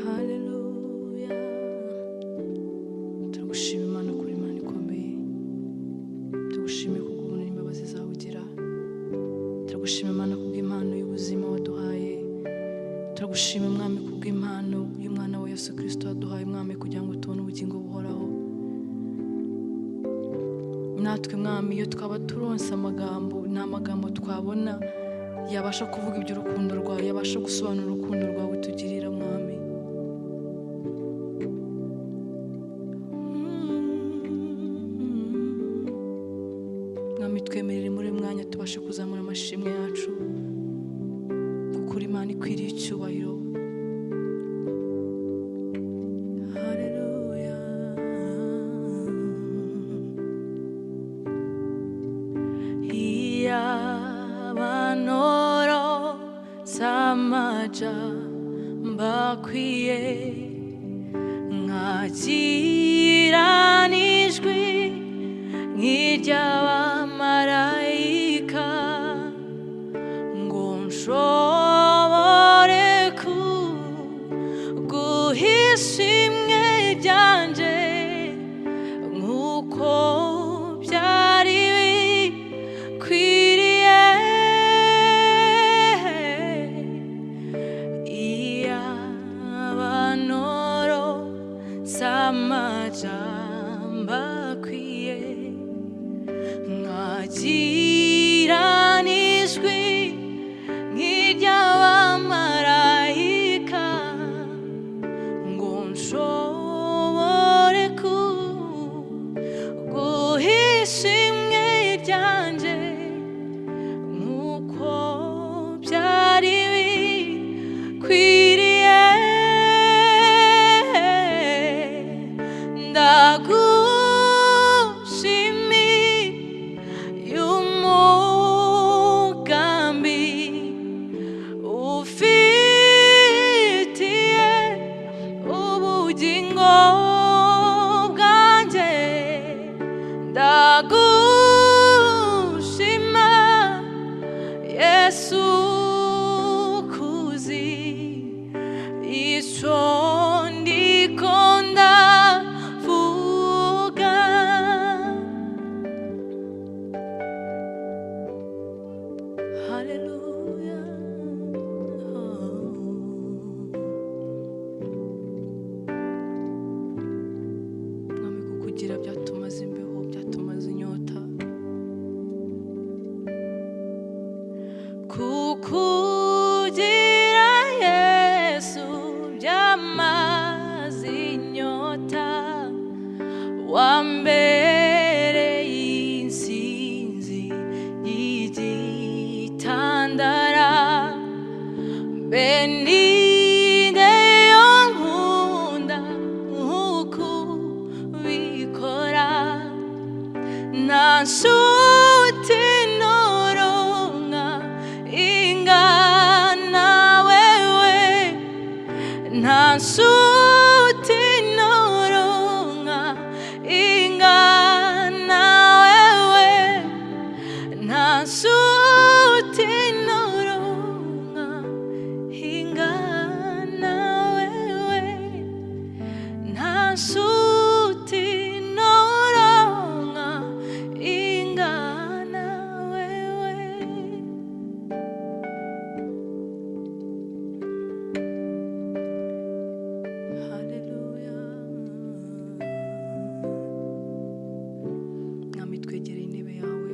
Haleluya. Turagushima Imana kuri Imana ikomeye. Tugushime kubw'ubuntu n'imbabazi zawe ugira. Turagushima Imana kubw'impano y'ubuzima waduhaye. Turagushima Mwami kubw'impano y'umwana wa Yesu Kristo waduhaye Mwami kugira ngo tubone ubugingo buhoraho. Natwe Mwami iyo twaba turonse amagambo, nta magambo twabona yabasha kuvuga iby'urukundo rwawe, yabasha gusobanura urukundo rwawe utugirira Mwami. Mwami twemerere muri uyu mwanya tubashe kuzamura amashimwe yacu, kuko uri Imana ikwiriye icyubahiro. Haleluya. Iyabanoro samaja mbakwiye nkagiranijwe nk'iry'abamarayika ngo nshobore guhisha imwe ryanje nk'uko byari bikwiriye. Iyabanoro samaja mbakwiye nkagiranijwe nk'iry'abamarayika ngo nshobore guhisha imwe ryanje nk'uko byari bikwiriye. Ndagushimiye umugambi ufitiye ubugingo bwanjye. Ndagushima Yesu kuzi icyo ndiko ndavuga. Haleluya. Mwami kukugira byatumaze imbeho, byatumaze inyota. Kukugira Yesu byamaze inyota, wambereye insinzi y'igitandara. Mbe ninde yonkunda nk'uko ubikora? Nta nshuti noronka ingana wewe, nta nshuti noronka ingana wewe, nta nshuti noronka ingana wewe, nta nshuti noronka ingana wewe. Haleluya. Mwami twegereye intebe yawe.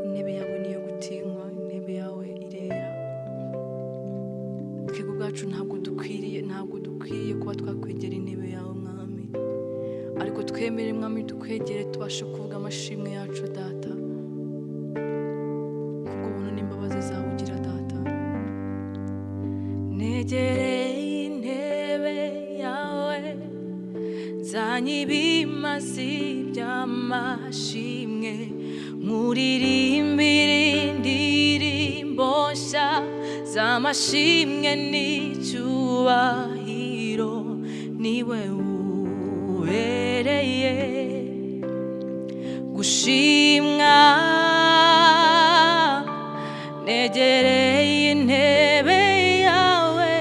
Intebe yawe niyo gutinywa, intebe yawe irera. Twebwe ubwacu ntabwo dukwiriye kuba twakwegera intebe yawe Mwami, ariko twemere Mwami dukwegere tubashe kuvuga amashimwe yacu Data, kubw'ubuntu n'imbabazi zawe ugira Data. Negereye intebe yawe, nzanye ibimazi by'amashimwe, nkuririmbire indirimbo nshya z'amashimwe n'icyubahiro. Niwe ubereye gushimwa. Negereye intebe yawe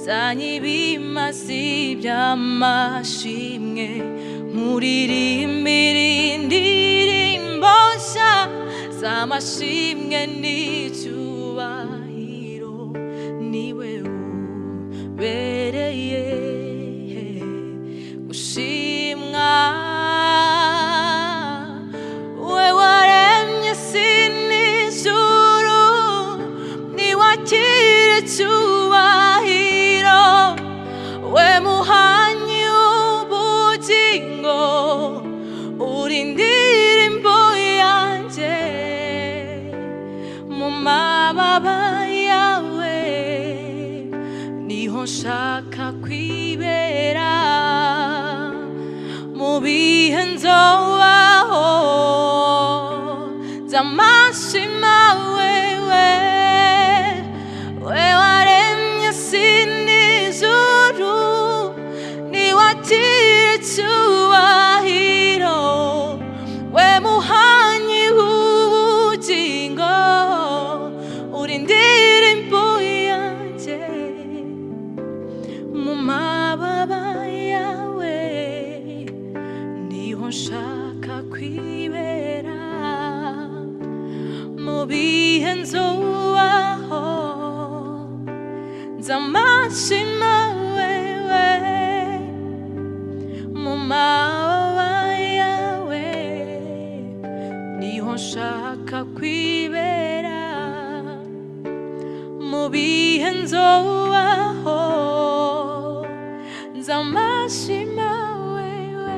zanye ibimasi by'amashimwe, nkuririmbira indirimbo nshya z'amashimwe n'icyubahiro. Niwe ubereye gushimwa, we waremye isi n'ijuru, niwakire icyubahiro. We muhanyi w'ubugingo, uri indirimbo yanjye, mu mababa yawe niho nshaka kwibera. Mu bihe nzobaho nzamashima wewe, we waremye isi n'ijuru, niwakire icyubahiro. We muhanyi w'ubugingo, uri indirimbo yanjye, mu mababa yawe niho nshaka kwibera. Mu bihe nzobaho nzamashima wewe, mu mababa yawe niho nshaka kwibera. Mu bihe nzobaho nzamashima wewe,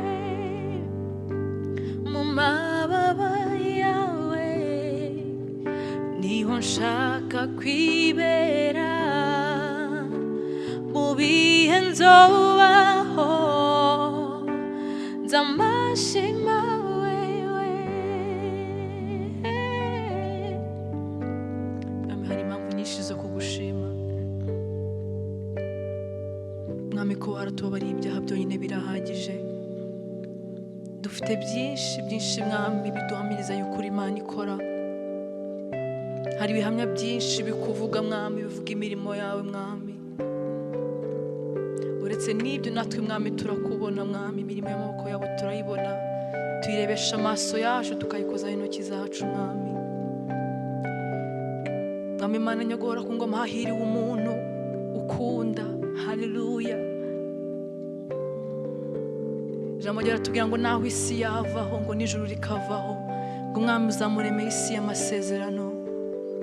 mu mababa yawe niho nshaka kwibera. Mu bihe nzobaho nzamashima wewe. Hari impamvu nyinshi zo kugushima Mwami, ko waratubabariye ibyaha byonyine birahagije. Dufite byinshi byinshi Mwami biduhamiriza yuko Imana ikora. Hari ibihamya byinshi bikuvuga Mwami, bivuga imirimo yawe Mwami. Uretse n'ibyo natwe Mwami turakubona Mwami, imirimo y'amaboko yawe turayibona, tuyirebesha amaso yacu tukayikozaho intoki zacu Mwami. Mwami Imana nyagora ku ngoma, hahiriwe umuntu ukunda. Haleluya. Ijambo ryaratubwira ngo naho isi yavaho ngo n'ijuru rikavaho, ngo Mwami uzamuremeye isi y'amasezerano.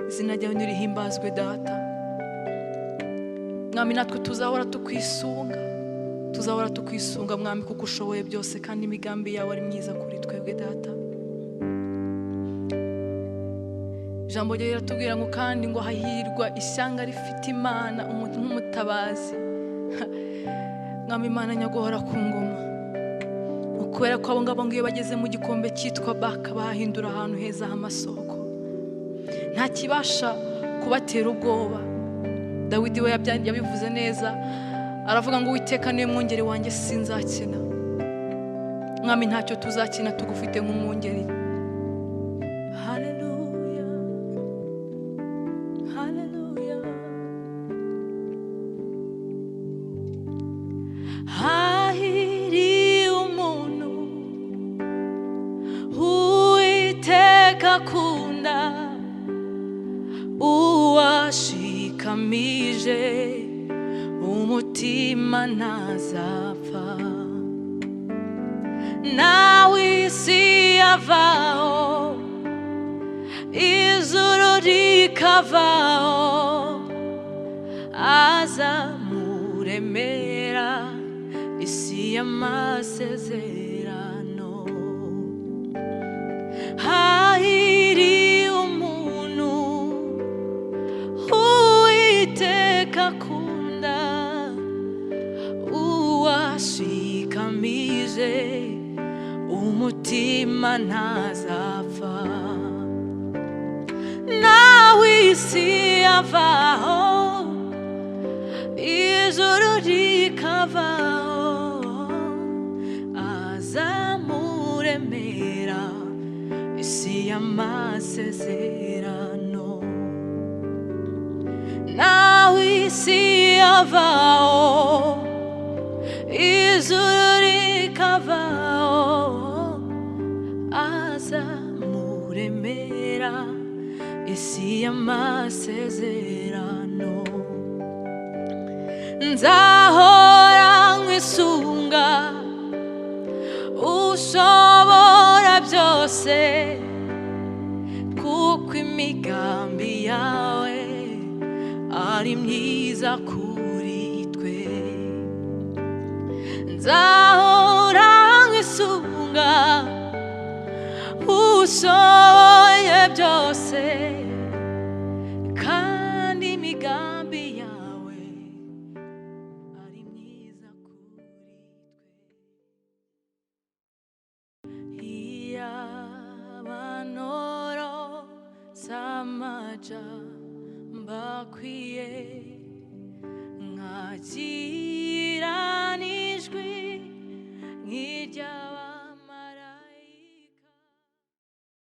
Izina ryawe nirihimbazwe Data. Mwami natwe tuzahora tukwisunga, tuzahora tukwisunga Mwami, kuko ushoboye byose kandi imigambi yawe ari myiza kuri twebwe Data. Ijambo ryawe riratubwira ngo kandi ngo hahirwa ishyanga rifite Imana umuntu nk'umutabazi. Mwami Imana nyaguhora ku ngoma, kubera ko abo ngabo ngiyo bageze mu gikombe cyitwa Baka bahindura ahantu heza h'amasoko, nta kibasha kubatera ubwoba. Dawidi we yabivuze neza, aravuga ngo Uwiteka niwe mwungeri wanjye sinzakena. Mwami ntacyo tuzakina tugufite nk'umwungeri. Haleluya, haleluya. Hahiri umuntu Uwiteka akunda, uwashikamije umutima ntazapfa. Nawe isi yavaho, ijuru rikavaho, azamuremera isi y'amasezerano. Hahiri umuntu Uwiteka akunda, uwashikamije umutima ntazapfa. Nawe isi yavaho, ijuru rikavaho, muremera isi y'amasezerano. Naho isi yavaho ijuru rikavaho, aza muremera isi y'amasezerano. Nzahora nkwisunga ushobora byose, kuko imigambi yawe ari myiza kuri twe. Nzahora nkwisunga ushoboye byose, kandi imigambi yawe ari myiza kuri twe. Iyabanoro samaja mbakwiye nkagira